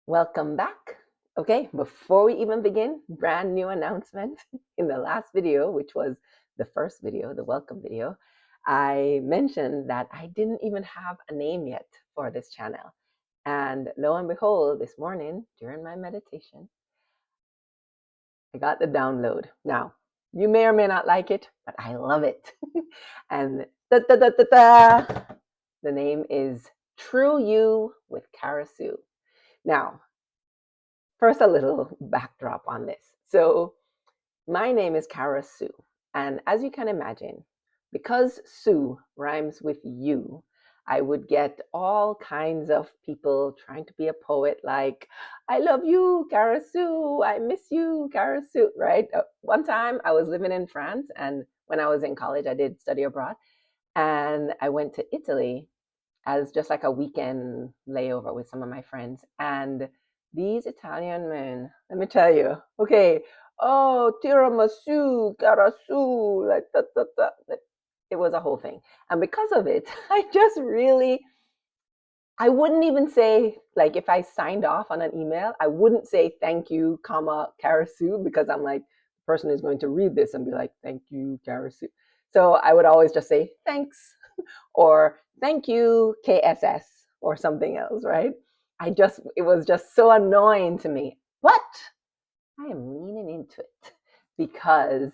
Welcome back. Okay, before we even begin, brand new announcement. In the last video, which was the first video, the welcome video, I mentioned that I didn't even have a name yet for this channel. And lo and behold, this morning during my meditation, I got the download. Now, you may or may not like it, but I love it. And the name is True You with Kara Sue. Now, first, a little backdrop on this. So, my name is Kara Sue, and as you can imagine, because Sue rhymes with you, I would get all kinds of people trying to be a poet, like, I love you, Kara Sue, I miss you, Kara Sue, right? One time I was living in France, and when I was in college, I did study abroad, and I went to Italy as just like a weekend layover with some of my friends. And these Italian men, let me tell you, okay, oh, tiramisu, carasu, like that, that. It was a whole thing. And because of it, I wouldn't even say, like, if I signed off on an email, I wouldn't say thank you, comma, Karasu, because I'm like, the person is going to read this and be like, thank you, Karasu. So I would always just say thanks or thank you, KSS, or something else, right? It was just so annoying to me. But I am leaning into it because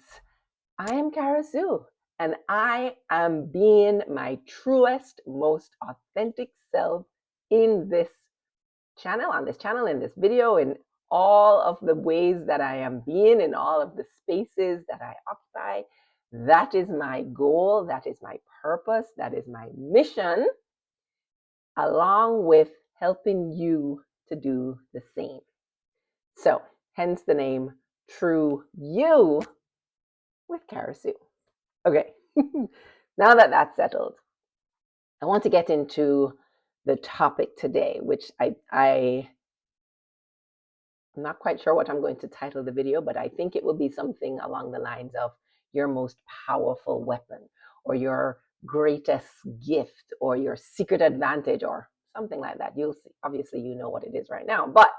I am Kara Sue and I am being my truest, most authentic self in this channel, in this video, in all of the ways that I am being, in all of the spaces that I occupy. That is my goal. That is my purpose. That is my mission, along with helping you to do the same. So, hence the name True You with Kara Sue. Okay, now that that's settled, I want to get into the topic today, which I'm not quite sure what I'm going to title the video, but I think it will be something along the lines of your most powerful weapon, or your greatest gift, or your secret advantage, or something like that. You'll see, obviously, you know what it is right now, but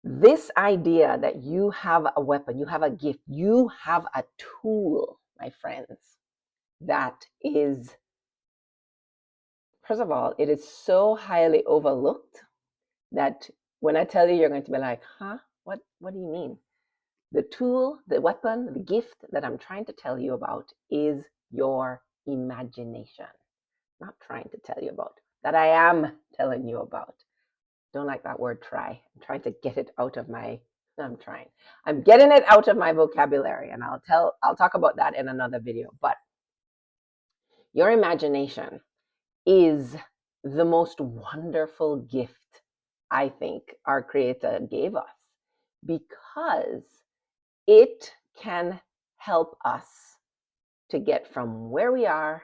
this idea that you have a weapon, you have a gift, you have a tool, my friends, that is, first of all, it is so highly overlooked that when I tell you, you're going to be like, huh? What do you mean? The tool, the weapon, the gift that I'm trying to tell you about is your imagination. Not trying to tell you about, that I am telling you about. Don't like that word try. I'm trying to get it out of my, I'm getting it out of my vocabulary, and I'll talk about that in another video. But your imagination is the most wonderful gift I think our Creator gave us, because it can help us to get from where we are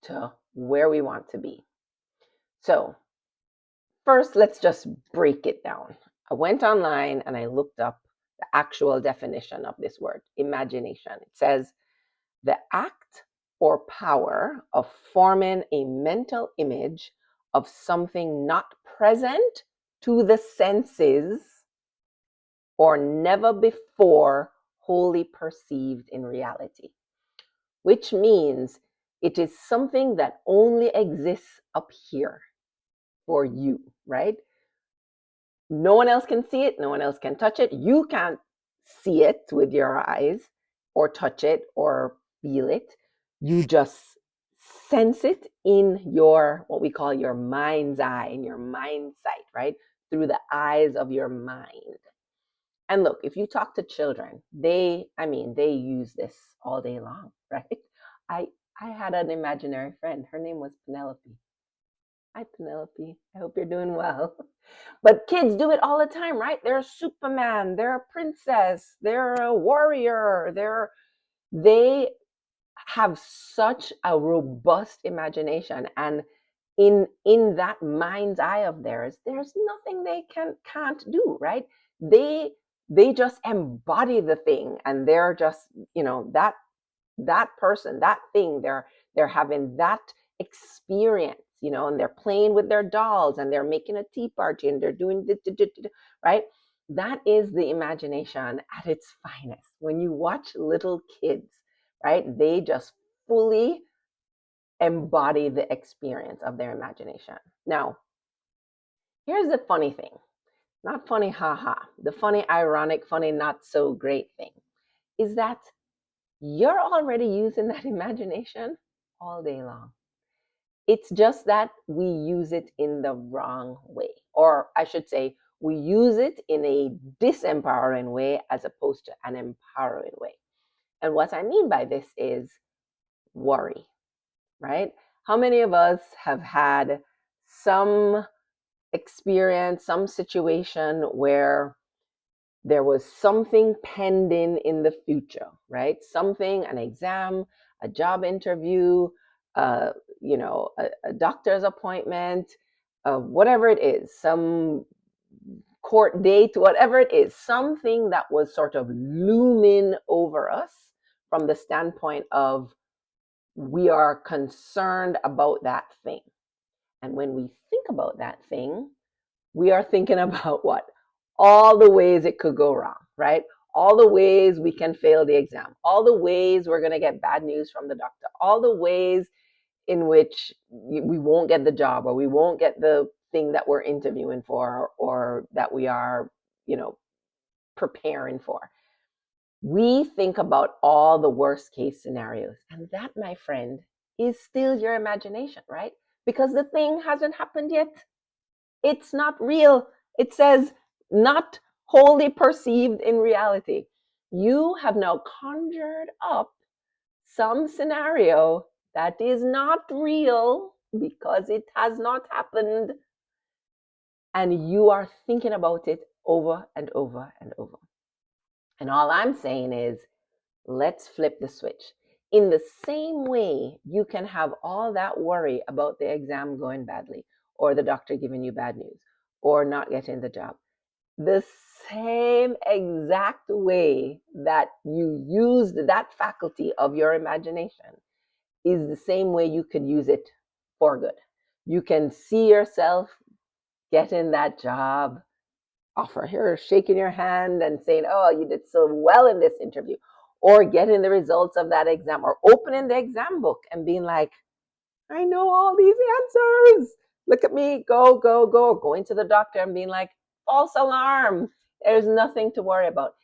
to where we want to be. So, first, let's just break it down. I went online and I looked up the actual definition of this word, imagination. It says, the act or power of forming a mental image of something not present to the senses or never before wholly perceived in reality, which means it is something that only exists up here for you, right? No one else can see it. No one else can touch it. You can't see it with your eyes or touch it or feel it. You just sense it in your, what we call your mind's eye, in your mind sight, right? Through the eyes of your mind. And look, if you talk to children, they use this all day long, right? I I had an imaginary friend. Her name was Penelope. Hi, Penelope. I hope you're doing well. But kids do it all the time, right? They're a Superman, they're a princess, they're a warrior, they have such a robust imagination, and in that mind's eye of theirs, there's nothing they can't do, right? They just embody the thing, and they're just, that person, that thing, they're having that experience, and they're playing with their dolls and they're making a tea party and they're doing right? That is the imagination at its finest. When you watch little kids, right, they just fully embody the experience of their imagination. Now, here's the funny thing. Not funny, haha. The funny, ironic, funny, not so great thing is that you're already using that imagination all day long. It's just that we use it in the wrong way. Or I should say, we use it in a disempowering way as opposed to an empowering way. And what I mean by this is worry, right? How many of us have had some experience, some situation where there was something pending in the future, right? Something, an exam, a job interview, uh, a doctor's appointment, whatever it is, some court date, whatever it is, something that was sort of looming over us from the standpoint of we are concerned about that thing. And when we think about that thing, we are thinking about what? All the ways it could go wrong, right? All the ways we can fail the exam, all the ways we're going to get bad news from the doctor, all the ways in which we won't get the job or we won't get the thing that we're interviewing for or that we are, preparing for. We think about all the worst case scenarios. And that, my friend, is still your imagination, right? Because the thing hasn't happened yet. It's not real. It says not wholly perceived in reality. You have now conjured up some scenario that is not real because it has not happened. And you are thinking about it over and over and over. And all I'm saying is, let's flip the switch. In the same way, you can have all that worry about the exam going badly, or the doctor giving you bad news, or not getting the job. The same exact way that you used that faculty of your imagination is the same way you could use it for good. You can see yourself getting that job offer here, shaking your hand and saying, oh, you did so well in this interview, or getting the results of that exam, or opening the exam book and being like, I know all these answers. Look at me, go, go, go. Going to the doctor and being like, false alarm. There's nothing to worry about.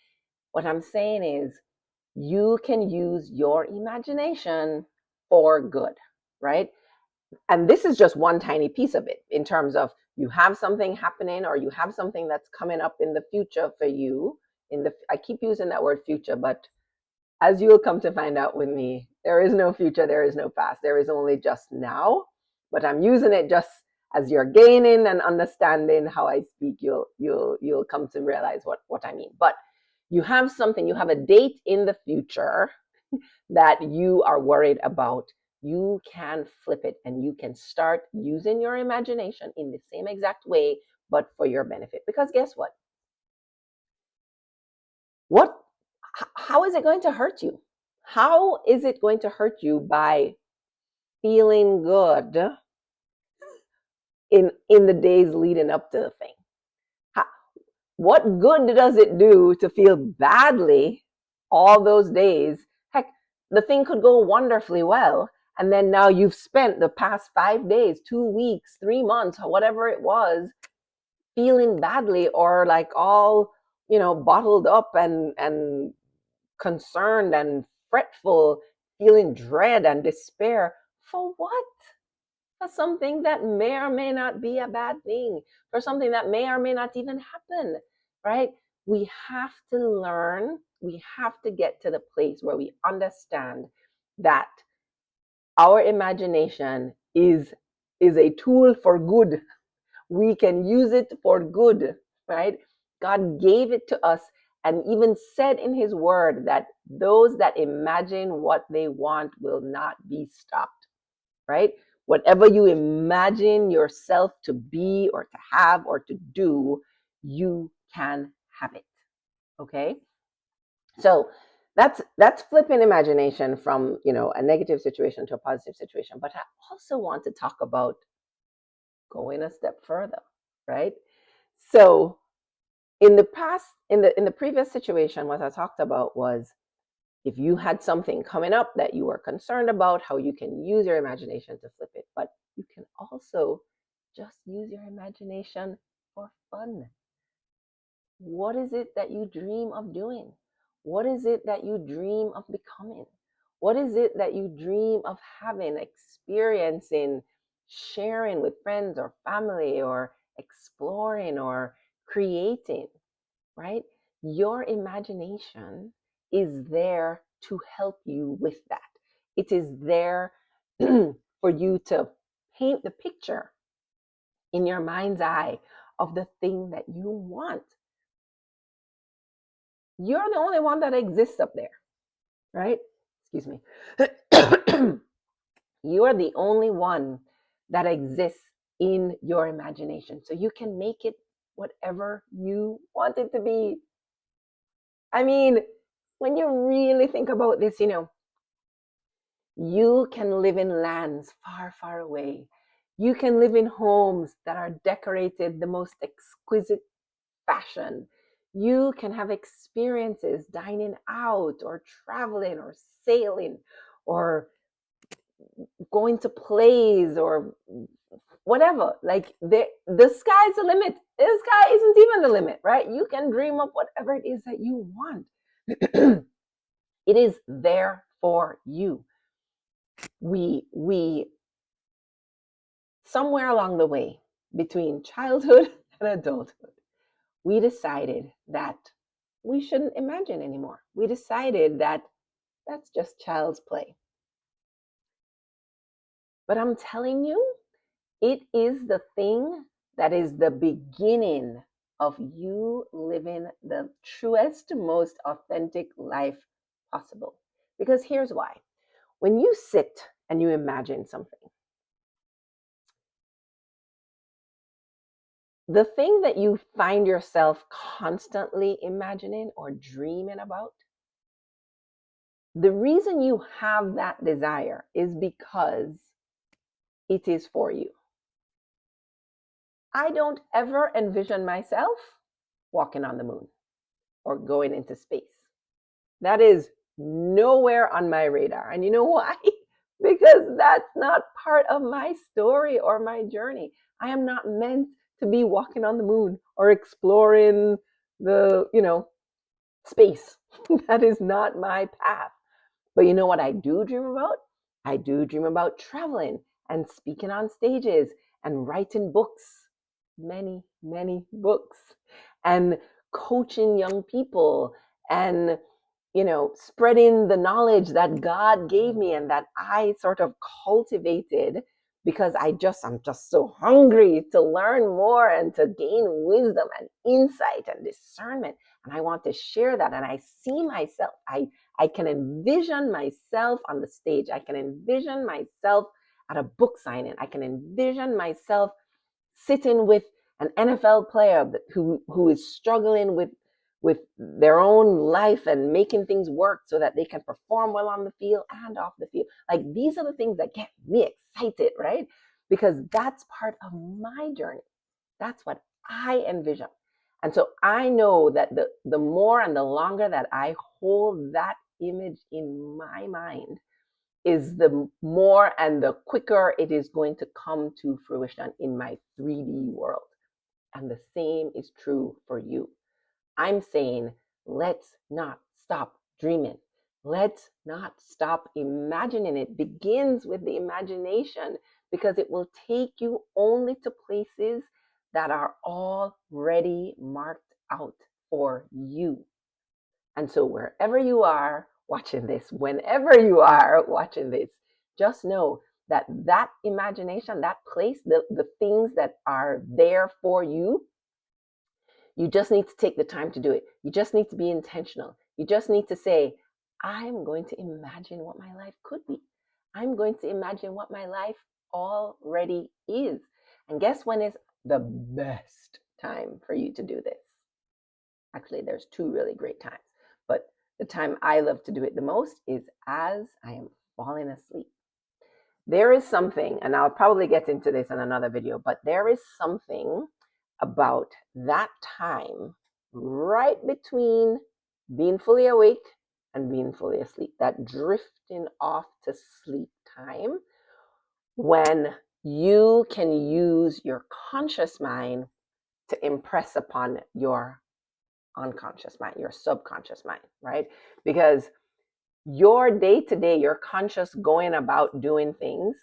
What I'm saying is, you can use your imagination for good, right? And this is just one tiny piece of it in terms of you have something happening or you have something that's coming up in the future for you. I keep using that word future, but as you will come to find out with me, there is no future, there is no past, there is only just now. But I'm using it just as you're gaining and understanding how I speak, you'll come to realize what I mean. But you have something, you have a date in the future that you are worried about. You can flip it and you can start using your imagination in the same exact way, but for your benefit. Because guess what? How is it going to hurt you? How is it going to hurt you by feeling good in the days leading up to the thing? What good does it do to feel badly all those days? Heck, the thing could go wonderfully well. And then now you've spent the past 5 days, 2 weeks, 3 months, whatever it was, feeling badly or like all, bottled up and concerned and fretful, feeling dread and despair. For what? For something that may or may not be a bad thing, for something that may or may not even happen, right? We have to learn, we have to get to the place where we understand that our imagination is a tool for good. We can use it for good, right? God gave it to us and even said in his word that those that imagine what they want will not be stopped, right? Whatever you imagine yourself to be or to have or to do, you can have it. Okay? So that's flipping imagination from, a negative situation to a positive situation. But I also want to talk about going a step further, right? So in the past, in the previous situation, what I talked about was if you had something coming up that you were concerned about, how you can use your imagination to flip it. But you can also just use your imagination for fun. What is it that you dream of doing? What is it that you dream of becoming? What is it that you dream of having, experiencing, sharing with friends or family, or exploring or creating, right? Your imagination is there to help you with that. It is there for you to paint the picture in your mind's eye of the thing that you want. You're the only one that exists up there, right? Excuse me. You are the only one that exists in your imagination. So you can make it whatever you want it to be. I mean, when you really think about this, you can live in lands far, far away. You can live in homes that are decorated the most exquisite fashion. You can have experiences dining out or traveling or sailing or going to plays or whatever. Like the sky's the limit. The sky isn't even the limit, right? You can dream up whatever it is that you want. It is there for you. We somewhere along the way between childhood and adulthood, we decided that we shouldn't imagine anymore. We decided that that's just child's play. But I'm telling you, it is the thing that is the beginning of you living the truest, most authentic life possible. Because here's why. When you sit and you imagine something, the thing that you find yourself constantly imagining or dreaming about, the reason you have that desire is because it is for you. I don't ever envision myself walking on the moon or going into space. That is nowhere on my radar. And you know why? Because that's not part of my story or my journey. I am not meant to be walking on the moon or exploring the, space. That is not my path. But you know what I do dream about? I do dream about traveling and speaking on stages and writing books, many, many books, and coaching young people and spreading the knowledge that God gave me and that I sort of cultivated because I'm just so hungry to learn more and to gain wisdom and insight and discernment. And I want to share that. And I see myself, I can envision myself on the stage. I can envision myself at a book signing. I can envision myself sitting with an NFL player who is struggling with their own life and making things work so that they can perform well on the field and off the field. Like these are the things that get me excited, right? Because that's part of my journey. That's what I envision. And so I know that the more and the longer that I hold that image in my mind is the more and the quicker it is going to come to fruition in my 3D world. And the same is true for you. I'm saying, let's not stop dreaming. Let's not stop imagining. It begins with the imagination because it will take you only to places that are already marked out for you. And so, wherever you are watching this, whenever you are watching this, just know that that imagination, that place, the things that are there for you, you just need to take the time to do it. You just need to be intentional. You just need to say, I'm going to imagine what my life could be. I'm going to imagine what my life already is. And guess when is the best time for you to do this? Actually, there's two really great times. But the time I love to do it the most is as I am falling asleep. there is something, and I'll probably get into this in another video, but there is something about that time right between being fully awake and being fully asleep, that drifting off to sleep time, when you can use your conscious mind to impress upon your unconscious mind, your subconscious mind, right? Because your day to day, your conscious going about doing things,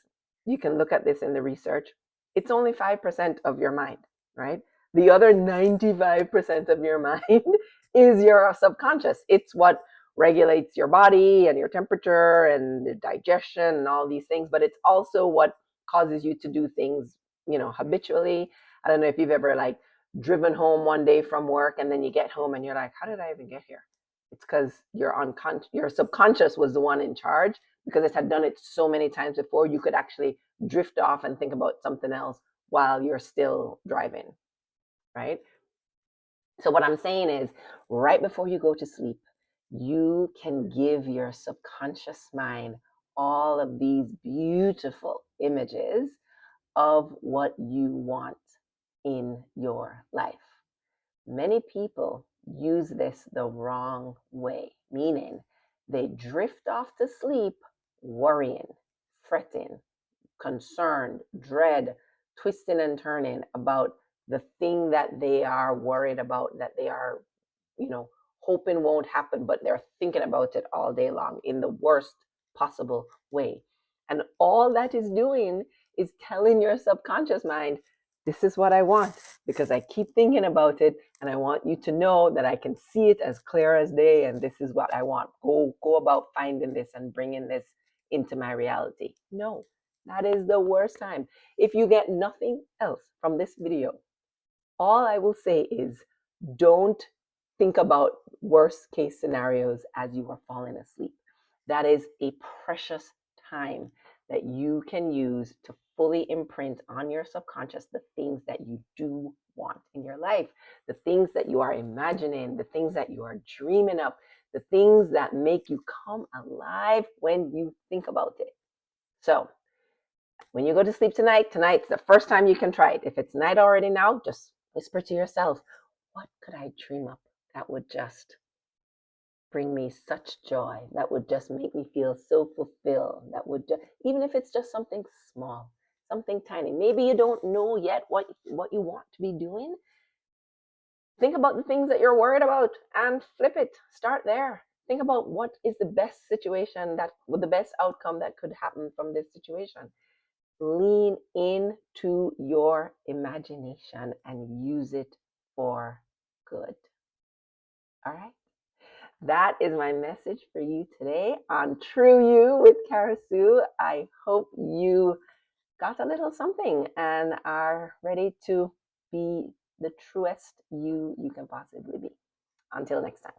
you can look at this in the research, it's only 5% of your mind, right? The other 95% of your mind is your subconscious. It's what regulates your body and your temperature and the digestion and all these things, but it's also what causes you to do things, habitually. I don't know if you've ever like driven home one day from work and then you get home and you're like, how did I even get here? It's because your subconscious was the one in charge, because it had done it so many times before. You could actually drift off and think about something else while you're still driving, right? So what I'm saying is, right before you go to sleep, you can give your subconscious mind all of these beautiful images of what you want in your life. Many people use this the wrong way, meaning they drift off to sleep worrying, fretting, concerned, dread, twisting and turning about the thing that they are worried about, that they are, hoping won't happen, but they're thinking about it all day long in the worst possible way. And all that is doing is telling your subconscious mind, this is what I want, because I keep thinking about it and I want you to know that I can see it as clear as day, and this is what I want. Go about finding this and bringing this into my reality. No, that is the worst time. If you get nothing else from this video, all I will say is, don't think about worst case scenarios as you are falling asleep. That is a precious time that you can use to fully imprint on your subconscious the things that you do want in your life, the things that you are imagining, the things that you are dreaming up, the things that make you come alive when you think about it. So when you go to sleep tonight's the first time you can try it. If it's night already now, just whisper to yourself, what could I dream up that would just bring me such joy, that would just make me feel so fulfilled, that would even if it's just something small, something tiny. Maybe you don't know yet what you want to be doing. Think about the things that you're worried about and flip it. Start there. Think about what is the best situation, that with the best outcome that could happen from this situation. Lean into your imagination and use it for good. All right. That is my message for you today on True You with Cara Sue. I hope you got a little something and are ready to be the truest you can possibly be. Until next time.